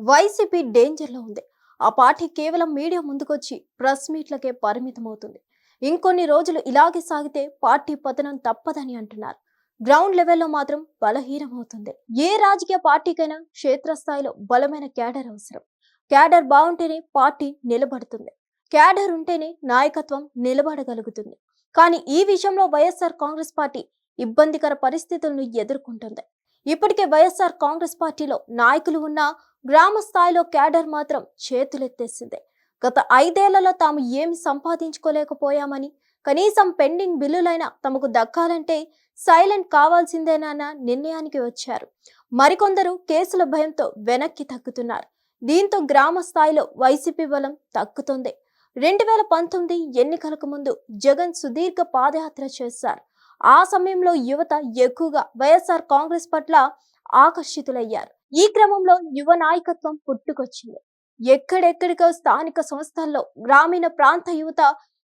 YCP డేంజర్లో ఉంది. ఆ party కేవలం మీడియా ముందుకొచ్చి ప్రెస్ మీట్లకే పరిమితమవుతుంది. ఇంకొన్ని రోజులు ఇలాగే సాగితే పార్టీ పతనం తప్పదని అంటున్నారు. గ్రౌండ్ లెవెల్లో మాత్రం బలహీనమవుతుంది. ఏ రాజకీయ పార్టీకైనా క్షేత్రస్థాయిలో బలమైన క్యాడర్ అవసరం. క్యాడర్ బాగుంటేనే పార్టీ నిలబడుతుంది. క్యాడర్ ఉంటేనే నాయకత్వం నిలబడగలుగుతుంది. కానీ ఈ విషయంలో వైఎస్ఆర్ కాంగ్రెస్ పార్టీ ఇబ్బందికర పరిస్థితులను ఎదుర్కొంటుంది. ఇప్పటికే వైఎస్ఆర్ కాంగ్రెస్ పార్టీలో నాయకులు ఉన్నా గ్రామ స్థాయిలో క్యాడర్ మాత్రం చేతులెత్తేసింది. గత 5 ఏళ్లలో తాము ఏమి సంపాదించుకోలేకపోయామని, కనీసం పెండింగ్ బిల్లులైనా తమకు దక్కాలంటే సైలెంట్ కావాల్సిందేనన్న నిర్ణయానికి వచ్చారు. మరికొందరు కేసుల భయంతో వెనక్కి తగ్గుతున్నారు. దీంతో గ్రామ స్థాయిలో వైసీపీ బలం తగ్గుతుంది. 2019 ఎన్నికలకు ముందు జగన్ సుదీర్ఘ పాదయాత్ర చేశారు. ఆ సమయంలో యువత ఎక్కువగా వైఎస్ఆర్ కాంగ్రెస్ పట్ల ఆకర్షితులయ్యారు. ఈ క్రమంలో యువ నాయకత్వం పుట్టుకొచ్చింది. ఎక్కడెక్కడికో స్థానిక సంస్థల్లో గ్రామీణ ప్రాంత యువత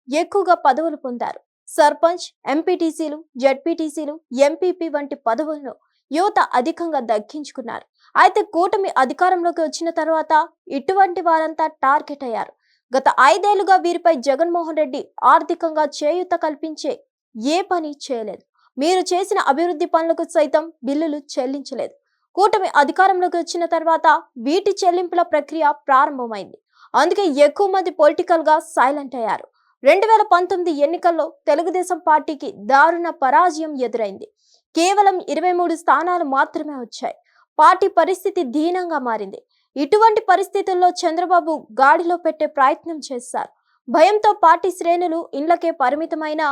ఎక్కువగా పదవులు పొందారు. సర్పంచ్, ఎంపీటీసీలు, జడ్పీటీసీలు, ఎంపీపీ వంటి పదవులను యువత అధికంగా దక్కించుకున్నారు. అయితే కూటమి అధికారంలోకి వచ్చిన తర్వాత ఇటువంటి వారంతా టార్గెట్ అయ్యారు. గత 5 ఏళ్లుగా వీరిపై జగన్మోహన్ రెడ్డి ఆర్థికంగా చేయూత కల్పించే ఏ పని చేయలేదు. మీరు చేసిన అభివృద్ధి పనులకు సైతం బిల్లులు చెల్లించలేదు. కూటమి అధికారంలోకి వచ్చిన తర్వాత వీటి చెల్లింపుల ప్రక్రియ ప్రారంభమైంది. అందుకే ఎక్కువ మంది పొలిటికల్ గా సైలెంట్ అయ్యారు. 2019 ఎన్నికల్లో తెలుగుదేశం పార్టీకి దారుణ పరాజయం ఎదురైంది. కేవలం 23 స్థానాలు మాత్రమే వచ్చాయి. పార్టీ పరిస్థితి దీనంగా మారింది. ఇటువంటి పరిస్థితుల్లో చంద్రబాబు గాడిలో పెట్టే ప్రయత్నం చేశారు. భయంతో పార్టీ శ్రేణులు ఇళ్లకే పరిమితమైన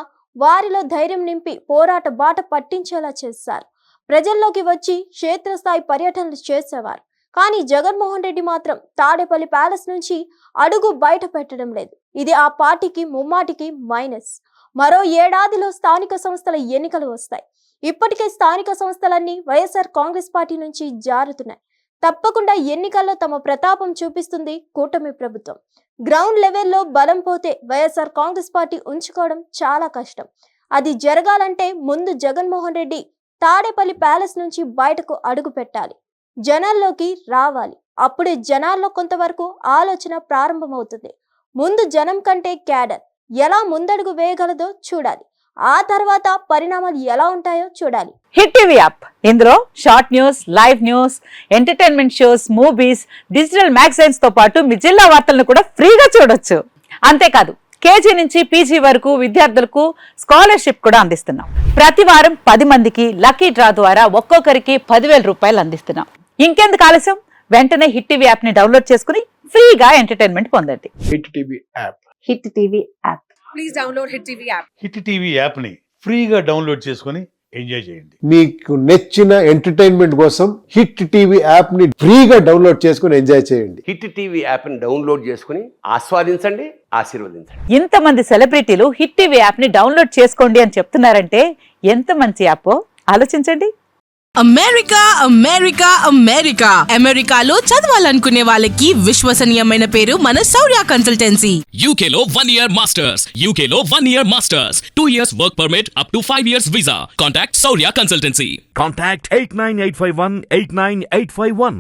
వారిలో ధైర్యం నింపి పోరాట బాట పట్టించేలా చేశారు. ప్రజల్లోకి వచ్చి క్షేత్రస్థాయి పర్యటనలు చేసేవారు. కానీ జగన్మోహన్ రెడ్డి మాత్రం తాడేపల్లి ప్యాలెస్ నుంచి అడుగు బయట పెట్టడం లేదు. ఇది ఆ పార్టీకి ముమ్మాటికి మైనస్. మరో ఏడాదిలో స్థానిక సంస్థల ఎన్నికలు వస్తాయి. ఇప్పటికే స్థానిక సంస్థలన్నీ వైఎస్ఆర్ కాంగ్రెస్ పార్టీ నుంచి జారుతున్నాయి. తప్పకుండా ఎన్నికల్లో తమ ప్రతాపం చూపిస్తుంది కూటమి ప్రభుత్వం. గ్రౌండ్ లెవెల్లో బలం పోతే వైఎస్ఆర్ కాంగ్రెస్ పార్టీ ఉంచుకోవడం చాలా కష్టం. అది జరగాలంటే ముందు జగన్మోహన్ రెడ్డి తాడేపల్లి ప్యాలెస్ నుంచి బయటకు అడుగు పెట్టాలి, జనాల్లోకి రావాలి. అప్పుడే జనాల్లో కొంతవరకు ఆలోచన ప్రారంభమవుతుంది. ముందు జనం కంటే క్యాడర్ ఎలా ముందడుగు వేయగలదో చూడాలి. ఆ తర్వాత పరిణామాలు ఎలా ఉంటాయో చూడాలి. హిట్ టీవీ యాప్, ఇందులో short news, live news, entertainment shows, movies, digital magazines తో పాటు మీ జిల్లా వార్తలను కూడా ఫ్రీగా చూడొచ్చు. అంతేకాదు కేజీ నుంచి పీజీ వరకు విద్యార్థులకు స్కాలర్షిప్ కూడా అందిస్తున్నాం. ప్రతి వారం 10 మందికి లక్కీ డ్రా ద్వారా ఒక్కొక్కరికి 10,000 రూపాయలు అందిస్తున్నాం. ఇంకెందుకు ఆలస్యం, వెంటనే హిట్ టీవీ యాప్ ని డౌన్లోడ్ చేసుకుని ఫ్రీగా ఎంటర్టైన్మెంట్ పొందండి. Hit TV app. Hit TV app. Please download hit TV app. Hit TV app ని ఫ్రీగా డౌన్లోడ్ చేసుకొని ఎంజాయ్ చేయండి. మీకు నచ్చిన ఎంటర్టైన్మెంట్ కోసం హిట్ టీవీ యాప్ ని ఫ్రీగా డౌన్లోడ్ చేసుకొని ఎంజాయ్ చేయండి. హిట్ టీవీ యాప్ ని డౌన్లోడ్ చేసుకుని ఆస్వాదించండి, ఆశీర్వదించండి. ఇంతమంది సెలబ్రిటీలు హిట్ టీవీ యాప్ ని డౌన్లోడ్ చేసుకోండి అని చెప్తున్నారంటే ఎంత మంచి యాప్ ఆలోచించండి. అమెరికా అమెరికా అమెరికా అమెరికాలో చదవాలనుకునే వాళ్ళకి విశ్వసనీయమైన పేరు మన శౌర్య కన్సల్టెన్సీ. UK లో 1 year masters. UK లో 1 year masters. 2 years work permit up to 5 years visa. Contact Saurya Consultancy. Contact 89851 89851.